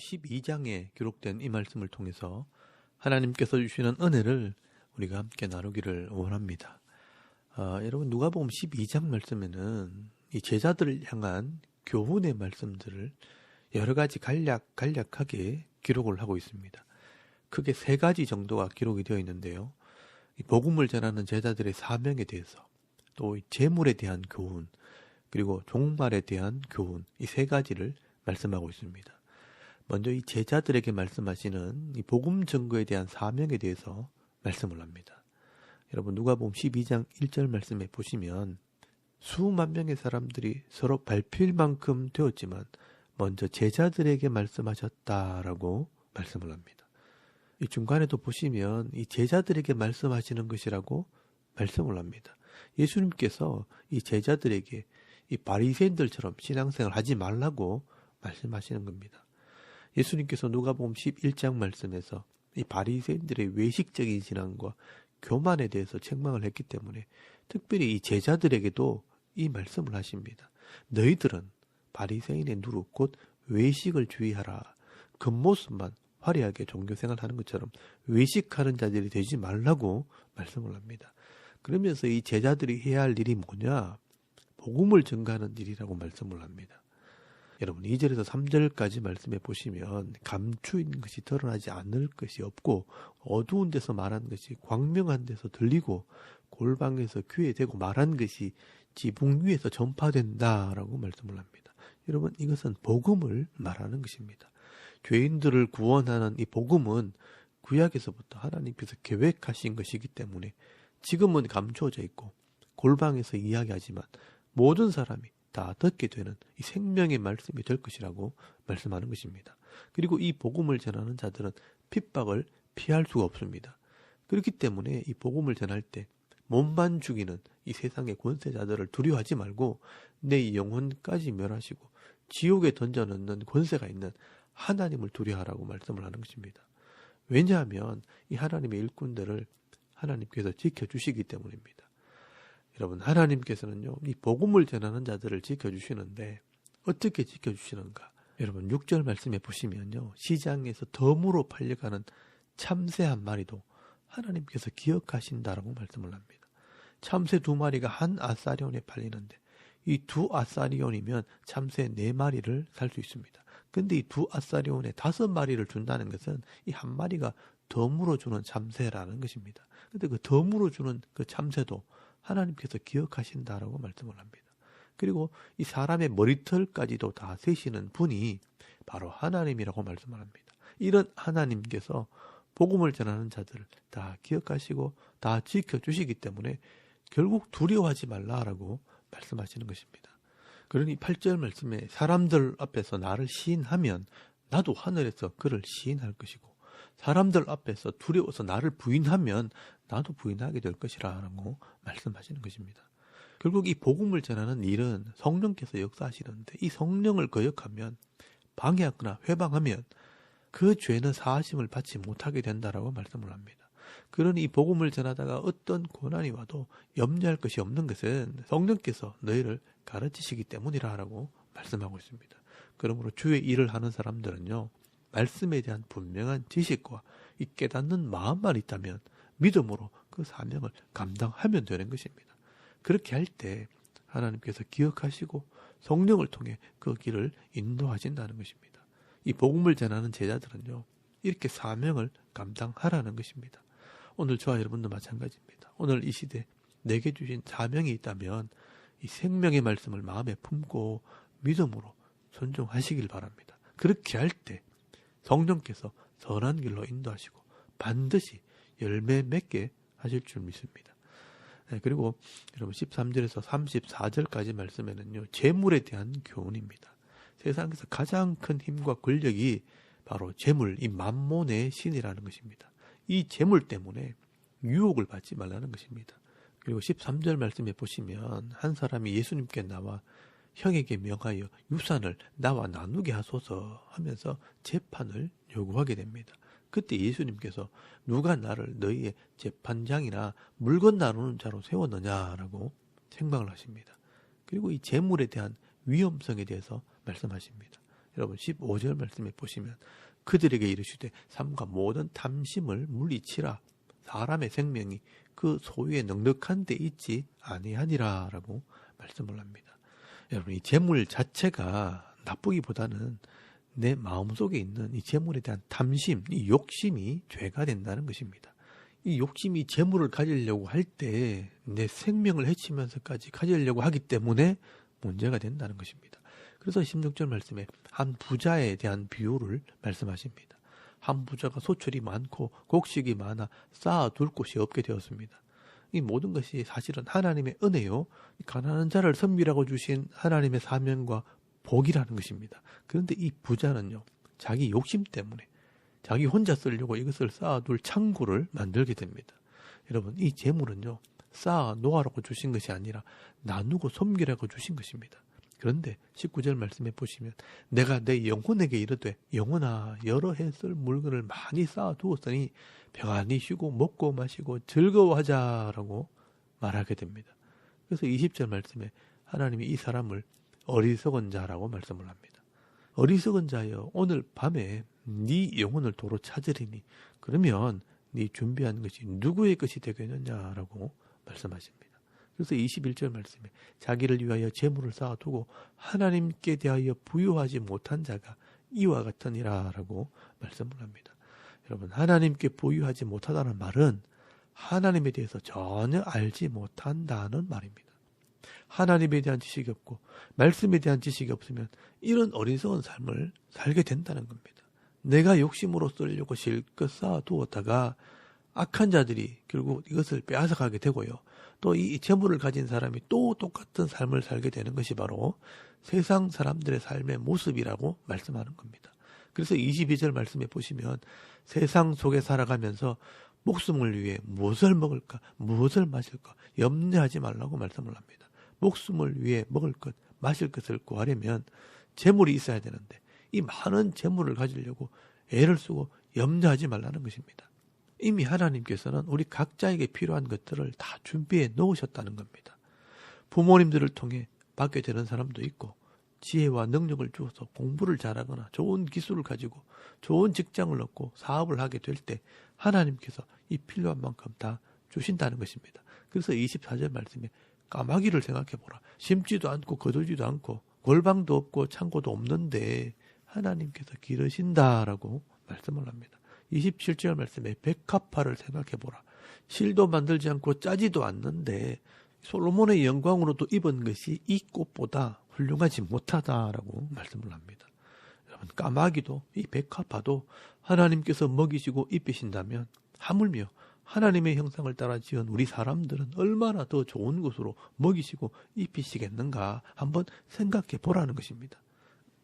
12장에 기록된 이 말씀을 통해서 하나님께서 주시는 은혜를 우리가 함께 나누기를 원합니다. 여러분, 누가복음 12장 말씀에는 이 제자들을 향한 교훈의 말씀들을 여러 가지 간략하게 기록을 하고 있습니다. 크게 세 가지 정도가 기록이 되어 있는데요. 이 복음을 전하는 제자들의 사명에 대해서, 또 재물에 대한 교훈, 그리고 종말에 대한 교훈, 이 세 가지를 말씀하고 있습니다. 먼저 이 제자들에게 말씀하시는 이 복음 전거에 대한 사명에 대해서 말씀을 합니다. 여러분, 누가복음 12장 1절 말씀에 보시면 수만 명의 사람들이 서로 밟힐 만큼 되었지만 먼저 제자들에게 말씀하셨다라고 말씀을 합니다. 이 중간에도 보시면 이 제자들에게 말씀하시는 것이라고 말씀을 합니다. 예수님께서 이 제자들에게 이 바리새인들처럼 신앙생활 하지 말라고 말씀하시는 겁니다. 예수님께서 누가복음 11장 말씀에서 이 바리새인들의 외식적인 신앙과 교만에 대해서 책망을 했기 때문에 특별히 이 제자들에게도 이 말씀을 하십니다. 너희들은 바리새인의 누룩 곧 외식을 주의하라. 겉모습만 화려하게 종교생활하는 것처럼 외식하는 자들이 되지 말라고 말씀을 합니다. 그러면서 이 제자들이 해야 할 일이 뭐냐? 복음을 전가하는 일이라고 말씀을 합니다. 여러분, 2절에서 3절까지 말씀해 보시면 감추인 것이 드러나지 않을 것이 없고 어두운 데서 말한 것이 광명한 데서 들리고 골방에서 귀에 대고 말한 것이 지붕 위에서 전파된다라고 말씀을 합니다. 여러분, 이것은 복음을 말하는 것입니다. 죄인들을 구원하는 이 복음은 구약에서부터 하나님께서 계획하신 것이기 때문에 지금은 감추어져 있고 골방에서 이야기하지만 모든 사람이 다 듣게 되는 이 생명의 말씀이 될 것이라고 말씀하는 것입니다. 그리고 이 복음을 전하는 자들은 핍박을 피할 수가 없습니다. 그렇기 때문에 이 복음을 전할 때 몸만 죽이는 이 세상의 권세자들을 두려워하지 말고 내 영혼까지 멸하시고 지옥에 던져넣는 권세가 있는 하나님을 두려워하라고 말씀을 하는 것입니다. 왜냐하면 이 하나님의 일꾼들을 하나님께서 지켜주시기 때문입니다. 여러분, 하나님께서는요, 이 복음을 전하는 자들을 지켜주시는데 어떻게 지켜주시는가? 여러분, 6절 말씀에 보시면요, 시장에서 덤으로 팔려가는 참새 한 마리도 하나님께서 기억하신다라고 말씀을 합니다. 참새 2마리가 한 아사리온에 팔리는데 이 2아사리온이면 참새 4마리를 살 수 있습니다. 근데 이 2아사리온에 5마리를 준다는 것은 이 한 마리가 덤으로 주는 참새라는 것입니다. 근데 그 덤으로 주는 그 참새도 하나님께서 기억하신다라고 말씀을 합니다. 그리고 이 사람의 머리털까지도 다 세시는 분이 바로 하나님이라고 말씀을 합니다. 이런 하나님께서 복음을 전하는 자들을 다 기억하시고 다 지켜주시기 때문에 결국 두려워하지 말라라고 말씀하시는 것입니다. 그러니 8절 말씀에 사람들 앞에서 나를 시인하면 나도 하늘에서 그를 시인할 것이고 사람들 앞에서 두려워서 나를 부인하면 나도 부인하게 될 것이라고 말씀하시는 것입니다. 결국 이 복음을 전하는 일은 성령께서 역사하시는데 이 성령을 거역하면 방해하거나 회방하면 그 죄는 사하심을 받지 못하게 된다라고 말씀을 합니다. 그러니 이 복음을 전하다가 어떤 고난이 와도 염려할 것이 없는 것은 성령께서 너희를 가르치시기 때문이라고 말씀하고 있습니다. 그러므로 주의 일을 하는 사람들은요, 말씀에 대한 분명한 지식과 이 깨닫는 마음만 있다면 믿음으로 그 사명을 감당하면 되는 것입니다. 그렇게 할 때 하나님께서 기억하시고 성령을 통해 그 길을 인도하신다는 것입니다. 이 복음을 전하는 제자들은요, 이렇게 사명을 감당하라는 것입니다. 오늘 저와 여러분도 마찬가지입니다. 오늘 이 시대 내게 주신 사명이 있다면 이 생명의 말씀을 마음에 품고 믿음으로 순종하시길 바랍니다. 그렇게 할 때 성령께서 선한 길로 인도하시고 반드시 열매 맺게 하실 줄 믿습니다. 그리고 여러분 13절에서 34절까지 말씀에는요, 재물에 대한 교훈입니다. 세상에서 가장 큰 힘과 권력이 바로 재물, 이 만몬의 신이라는 것입니다. 이 재물 때문에 유혹을 받지 말라는 것입니다. 그리고 13절 말씀에 보시면 한 사람이 예수님께 나와 형에게 명하여 유산을 나와 나누게 하소서 하면서 재판을 요구하게 됩니다. 그때 예수님께서 누가 나를 너희의 재판장이나 물건 나누는 자로 세웠느냐라고 책망을 하십니다. 그리고 이 재물에 대한 위험성에 대해서 말씀하십니다. 여러분 15절 말씀에 보시면 그들에게 이르시되 삼가 모든 탐심을 물리치라. 사람의 생명이 그 소유에 넉넉한 데 있지 아니하니라 라고 말씀을 합니다. 여러분 이 재물 자체가 나쁘기보다는 내 마음속에 있는 이 재물에 대한 탐심, 이 욕심이 죄가 된다는 것입니다. 이 욕심이 재물을 가지려고 할 때 내 생명을 해치면서까지 가지려고 하기 때문에 문제가 된다는 것입니다. 그래서 16절 말씀에 한 부자에 대한 비유를 말씀하십니다. 한 부자가 소출이 많고 곡식이 많아 쌓아둘 곳이 없게 되었습니다. 이 모든 것이 사실은 하나님의 은혜요, 가난한 자를 섬기라고 주신 하나님의 사명과 복이라는 것입니다. 그런데 이 부자는요, 자기 욕심 때문에 자기 혼자 쓰려고 이것을 쌓아둘 창고를 만들게 됩니다. 여러분, 이 재물은요, 쌓아 놓으라고 주신 것이 아니라 나누고 섬기라고 주신 것입니다. 그런데 19절 말씀에 보시면 내가 내 영혼에게 이르되 영혼아 여러 해 쓸 물건을 많이 쌓아두었으니 평안히 쉬고 먹고 마시고 즐거워하자라고 말하게 됩니다. 그래서 20절 말씀에 하나님이 이 사람을 어리석은 자라고 말씀을 합니다. 어리석은 자여 오늘 밤에 네 영혼을 도로 찾으리니 그러면 네 준비한 것이 누구의 것이 되겠느냐라고 말씀하십니다. 그래서 21절 말씀에 자기를 위하여 재물을 쌓아두고 하나님께 대하여 부유하지 못한 자가 이와 같으니라 라고 말씀을 합니다. 여러분, 하나님께 부유하지 못하다는 말은 하나님에 대해서 전혀 알지 못한다는 말입니다. 하나님에 대한 지식이 없고 말씀에 대한 지식이 없으면 이런 어리석은 삶을 살게 된다는 겁니다. 내가 욕심으로 쓰려고 실컷 쌓아두었다가 악한 자들이 결국 이것을 빼앗아가게 되고요. 또 이 재물을 가진 사람이 또 똑같은 삶을 살게 되는 것이 바로 세상 사람들의 삶의 모습이라고 말씀하는 겁니다. 그래서 22절 말씀에 보시면 세상 속에 살아가면서 목숨을 위해 무엇을 먹을까, 무엇을 마실까 염려하지 말라고 말씀을 합니다. 목숨을 위해 먹을 것, 마실 것을 구하려면 재물이 있어야 되는데 이 많은 재물을 가지려고 애를 쓰고 염려하지 말라는 것입니다. 이미 하나님께서는 우리 각자에게 필요한 것들을 다 준비해 놓으셨다는 겁니다. 부모님들을 통해 받게 되는 사람도 있고 지혜와 능력을 주어서 공부를 잘하거나 좋은 기술을 가지고 좋은 직장을 얻고 사업을 하게 될 때 하나님께서 이 필요한 만큼 다 주신다는 것입니다. 그래서 24절 말씀에 까마귀를 생각해보라. 심지도 않고 거두지도 않고 골방도 없고 창고도 없는데 하나님께서 기르신다라고 말씀을 합니다. 27절 말씀에 백합화를 생각해보라. 실도 만들지 않고 짜지도 않는데 솔로몬의 영광으로도 입은 것이 이 꽃보다 훌륭하지 못하다라고 말씀을 합니다. 여러분, 까마귀도 이 백합화도 하나님께서 먹이시고 입히신다면 하물며 하나님의 형상을 따라 지은 우리 사람들은 얼마나 더 좋은 것으로 먹이시고 입히시겠는가 한번 생각해 보라는 것입니다.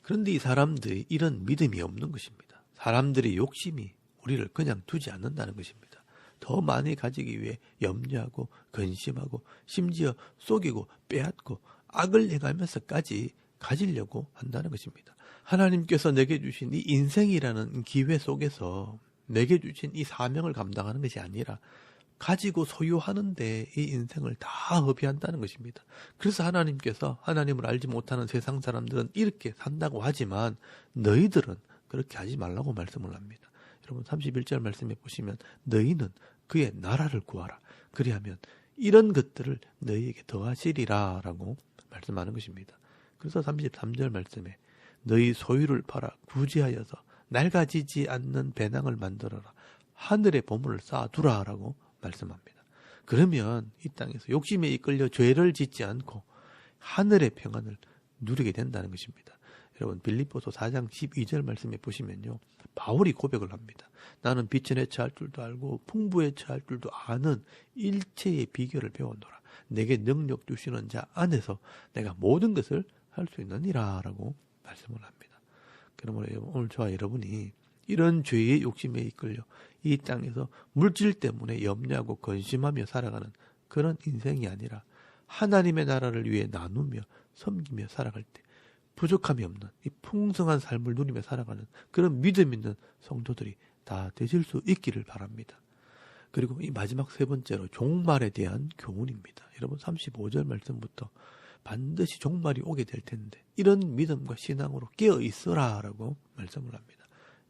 그런데 이 사람들이 이런 믿음이 없는 것입니다. 사람들의 욕심이 우리를 그냥 두지 않는다는 것입니다. 더 많이 가지기 위해 염려하고 근심하고 심지어 속이고 빼앗고 악을 행하면서까지 가지려고 한다는 것입니다. 하나님께서 내게 주신 이 인생이라는 기회 속에서 내게 주신 이 사명을 감당하는 것이 아니라 가지고 소유하는데 이 인생을 다 허비한다는 것입니다. 그래서 하나님께서 하나님을 알지 못하는 세상 사람들은 이렇게 산다고 하지만 너희들은 그렇게 하지 말라고 말씀을 합니다. 여러분 31절 말씀에 보시면 너희는 그의 나라를 구하라. 그리하면 이런 것들을 너희에게 더하시리라 라고 말씀하는 것입니다. 그래서 33절 말씀에 너희 소유를 팔아 구제하여서 낡아지지 않는 배낭을 만들어라. 하늘의 보물을 쌓아두라 라고 말씀합니다. 그러면 이 땅에서 욕심에 이끌려 죄를 짓지 않고 하늘의 평안을 누리게 된다는 것입니다. 여러분 빌립보서 4장 12절 말씀에 보시면요. 바울이 고백을 합니다. 나는 빛에 처할 줄도 알고 풍부에 처할 줄도 아는 일체의 비결을 배웠노라. 내게 능력 주시는 자 안에서 내가 모든 것을 할 수 있느니라 라고 말씀을 합니다. 그러므로 오늘 저와 여러분이 이런 죄의 욕심에 이끌려 이 땅에서 물질 때문에 염려하고 근심하며 살아가는 그런 인생이 아니라 하나님의 나라를 위해 나누며 섬기며 살아갈 때 부족함이 없는 이 풍성한 삶을 누리며 살아가는 그런 믿음 있는 성도들이 다 되실 수 있기를 바랍니다. 그리고 이 마지막 세 번째로 종말에 대한 교훈입니다. 여러분 35절 말씀부터 반드시 종말이 오게 될 텐데 이런 믿음과 신앙으로 깨어 있으라라고 말씀을 합니다.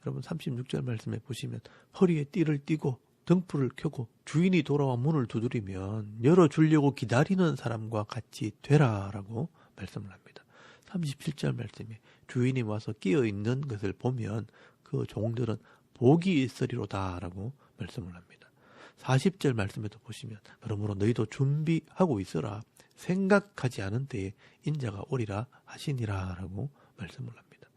여러분 36절 말씀에 보시면 허리에 띠를 띠고 등불을 켜고 주인이 돌아와 문을 두드리면 열어주려고 기다리는 사람과 같이 되라라고 말씀을 합니다. 37절 말씀에 주인이 와서 끼어 있는 것을 보면 그 종들은 복이 있으리로다라고 말씀을 합니다. 40절 말씀에도 보시면 그러므로 너희도 준비하고 있으라 생각하지 않은 때에 인자가 오리라 하시니라라고 말씀을 합니다.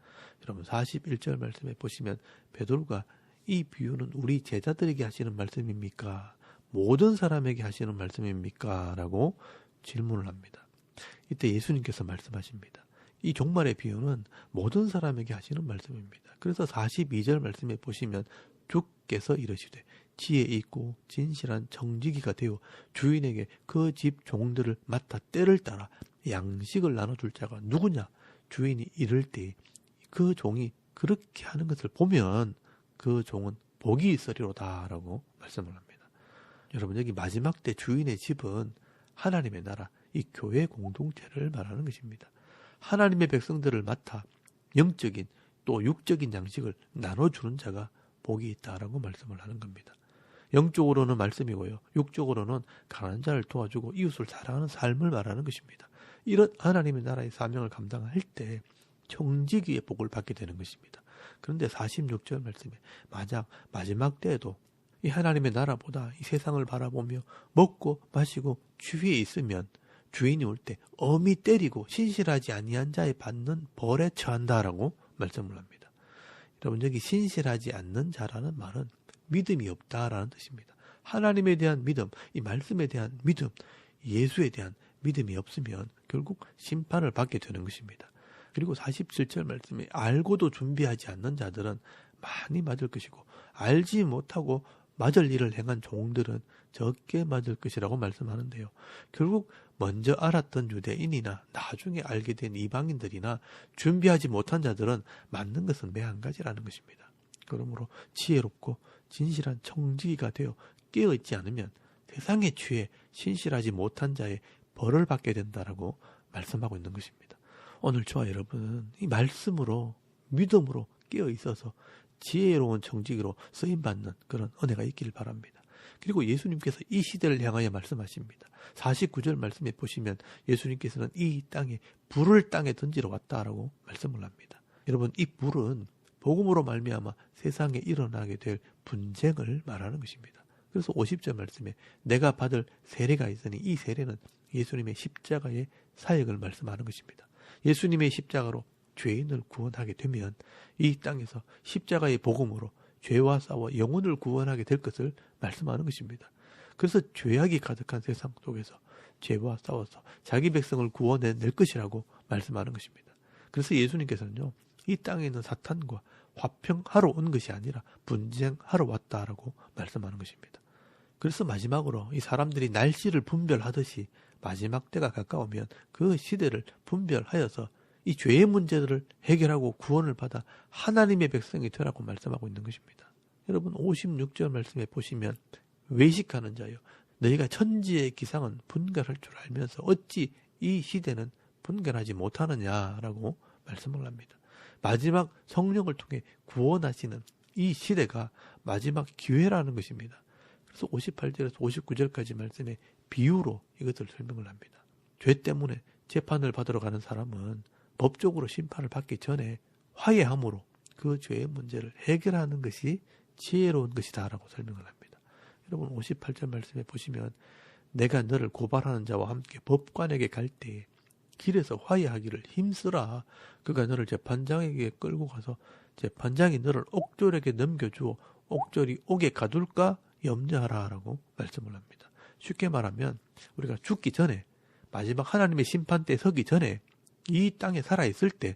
여러분 41절 말씀에 보시면 베드로가 이 비유는 우리 제자들에게 하시는 말씀입니까? 모든 사람에게 하시는 말씀입니까? 라고 질문을 합니다. 이때 예수님께서 말씀하십니다. 이 종말의 비유는 모든 사람에게 하시는 말씀입니다. 그래서 42절 말씀에 보시면 주께서 이르시되 지혜 있고 진실한 정직이가 되어 주인에게 그 집 종들을 맡아 때를 따라 양식을 나눠줄 자가 누구냐? 주인이 이를 때 그 종이 그렇게 하는 것을 보면 그 종은 복이 있으리로다 라고 말씀을 합니다. 여러분 여기 마지막 때 주인의 집은 하나님의 나라, 이 교회 공동체를 말하는 것입니다. 하나님의 백성들을 맡아 영적인 또 육적인 양식을 나눠주는 자가 복이 있다라고 말씀을 하는 겁니다. 영적으로는 말씀이고요. 육적으로는 가난한 자를 도와주고 이웃을 사랑하는 삶을 말하는 것입니다. 이런 하나님의 나라의 사명을 감당할 때 청지기의 복을 받게 되는 것입니다. 그런데 46절 말씀에 만약 마지막 때에도 이 하나님의 나라보다 이 세상을 바라보며 먹고 마시고 주위에 있으면 주인이 올 때 엄히 때리고 신실하지 아니한 자에 받는 벌에 처한다라고 말씀을 합니다. 여러분 여기 신실하지 않는 자라는 말은 믿음이 없다라는 뜻입니다. 하나님에 대한 믿음, 이 말씀에 대한 믿음, 예수에 대한 믿음이 없으면 결국 심판을 받게 되는 것입니다. 그리고 47절 말씀에 알고도 준비하지 않는 자들은 많이 맞을 것이고 알지 못하고 맞을 일을 행한 종들은 적게 맞을 것이라고 말씀하는데요. 결국 먼저 알았던 유대인이나 나중에 알게 된 이방인들이나 준비하지 못한 자들은 맞는 것은 매 한 가지라는 것입니다. 그러므로 지혜롭고 진실한 청지기가 되어 깨어있지 않으면 세상에 취해 신실하지 못한 자의 벌을 받게 된다라고 말씀하고 있는 것입니다. 오늘 저와 여러분은 이 말씀으로 믿음으로 깨어있어서 지혜로운 청지기로 쓰임받는 그런 은혜가 있기를 바랍니다. 그리고 예수님께서 이 시대를 향하여 말씀하십니다. 49절 말씀에 보시면 예수님께서는 이 땅에 불을 땅에 던지러 왔다라고 말씀을 합니다. 여러분 이 불은 복음으로 말미암아 세상에 일어나게 될 분쟁을 말하는 것입니다. 그래서 50절 말씀에 내가 받을 세례가 있으니 이 세례는 예수님의 십자가의 사역을 말씀하는 것입니다. 예수님의 십자가로 죄인을 구원하게 되면 이 땅에서 십자가의 복음으로 죄와 싸워 영혼을 구원하게 될 것을 말씀하는 것입니다. 그래서 죄악이 가득한 세상 속에서 죄와 싸워서 자기 백성을 구원해낼 것이라고 말씀하는 것입니다. 그래서 예수님께서는요, 이 땅에 있는 사탄과 화평하러 온 것이 아니라 분쟁하러 왔다라고 말씀하는 것입니다. 그래서 마지막으로 이 사람들이 날씨를 분별하듯이 마지막 때가 가까우면 그 시대를 분별하여서 이 죄의 문제들을 해결하고 구원을 받아 하나님의 백성이 되라고 말씀하고 있는 것입니다. 여러분 56절 말씀에 보시면 외식하는 자여 너희가 천지의 기상은 분별할 줄 알면서 어찌 이 시대는 분별하지 못하느냐라고 말씀을 합니다. 마지막 성령을 통해 구원하시는 이 시대가 마지막 기회라는 것입니다. 그래서 58절에서 59절까지 말씀에 비유로 이것을 설명을 합니다. 죄 때문에 재판을 받으러 가는 사람은 법적으로 심판을 받기 전에 화해함으로 그 죄의 문제를 해결하는 것이 지혜로운 것이다 라고 설명을 합니다. 여러분 58절 말씀에 보시면 내가 너를 고발하는 자와 함께 법관에게 갈 때에 길에서 화해하기를 힘쓰라. 그가 너를 재판장에게 끌고 가서 재판장이 너를 옥졸에게 넘겨주어 옥졸이 옥에 가둘까 염려하라 라고 말씀을 합니다. 쉽게 말하면 우리가 죽기 전에 마지막 하나님의 심판 때 서기 전에 이 땅에 살아있을 때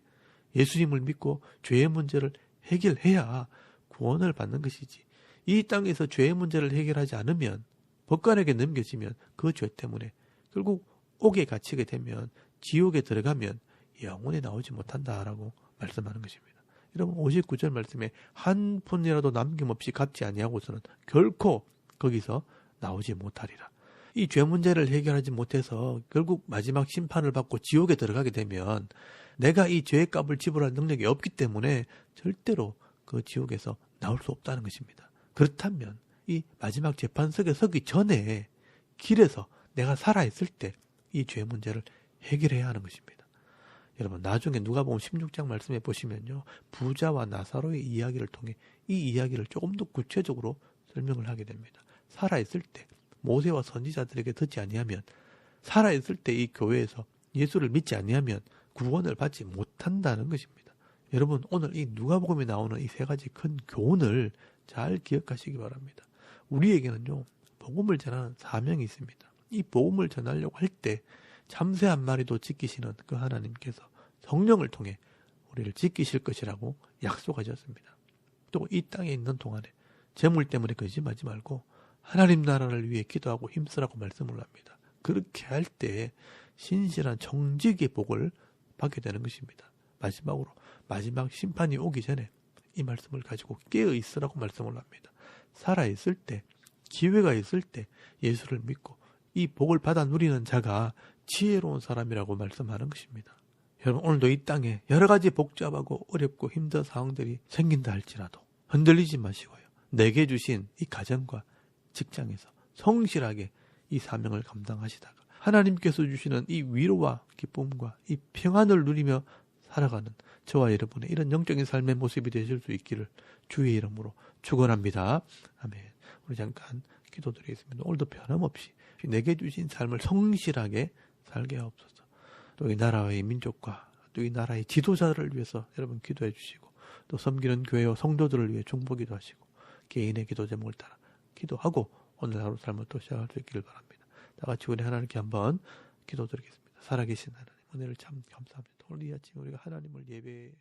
예수님을 믿고 죄의 문제를 해결해야 구원을 받는 것이지, 이 땅에서 죄의 문제를 해결하지 않으면 법관에게 넘겨지면 그 죄 때문에 결국 옥에 갇히게 되면 지옥에 들어가면 영원히 나오지 못한다라고 말씀하는 것입니다. 여러분 59절 말씀에 한 푼이라도 남김없이 갚지 아니하고서는 결코 거기서 나오지 못하리라. 이 죄 문제를 해결하지 못해서 결국 마지막 심판을 받고 지옥에 들어가게 되면 내가 이 죄의 값을 지불할 능력이 없기 때문에 절대로 그 지옥에서 나올 수 없다는 것입니다. 그렇다면 이 마지막 재판석에 서기 전에 길에서 내가 살아있을 때 이 죄 문제를 해결해야 하는 것입니다. 여러분, 나중에 누가복음 16장 말씀해 보시면요, 부자와 나사로의 이야기를 통해 이 이야기를 조금 더 구체적으로 설명을 하게 됩니다. 살아있을 때 모세와 선지자들에게 듣지 아니하면, 살아있을 때 이 교회에서 예수를 믿지 아니하면 구원을 받지 못한다는 것입니다. 여러분, 오늘 이 누가복음에 나오는 이 세 가지 큰 교훈을 잘 기억하시기 바랍니다. 우리에게는요, 복음을 전하는 사명이 있습니다. 이 복음을 전하려고 할 때 참새 한 마리도 지키시는 그 하나님께서 성령을 통해 우리를 지키실 것이라고 약속하셨습니다. 또 이 땅에 있는 동안에 재물 때문에 근심하지 말고 하나님 나라를 위해 기도하고 힘쓰라고 말씀을 합니다. 그렇게 할 때 신실한 정직의 복을 받게 되는 것입니다. 마지막으로 마지막 심판이 오기 전에 이 말씀을 가지고 깨어 있으라고 말씀을 합니다. 살아있을 때, 기회가 있을 때 예수를 믿고 이 복을 받아 누리는 자가 지혜로운 사람이라고 말씀하는 것입니다. 여러분, 오늘도 이 땅에 여러 가지 복잡하고 어렵고 힘든 상황들이 생긴다 할지라도 흔들리지 마시고요. 내게 주신 이 가정과 직장에서 성실하게 이 사명을 감당하시다가 하나님께서 주시는 이 위로와 기쁨과 이 평안을 누리며 살아가는 저와 여러분의 이런 영적인 삶의 모습이 되실 수 있기를 주의 이름으로 축원합니다. 아멘. 우리 잠깐 기도드리겠습니다. 오늘도 변함없이 내게 주신 삶을 성실하게 살게 하옵소서. 또 이 나라의 민족과 또 이 나라의 지도자를 위해서 여러분 기도해 주시고, 또 섬기는 교회와 성도들을 위해 중보기도 하시고, 개인의 기도 제목을 따라 기도하고 오늘 하루 삶을 또 시작할 수 있기를 바랍니다. 다 같이 우리 하나님께 한번 기도드리겠습니다. 살아계신 하나님, 은혜를 참 감사합니다. 오늘 이 아침 우리가 하나님을 예배하게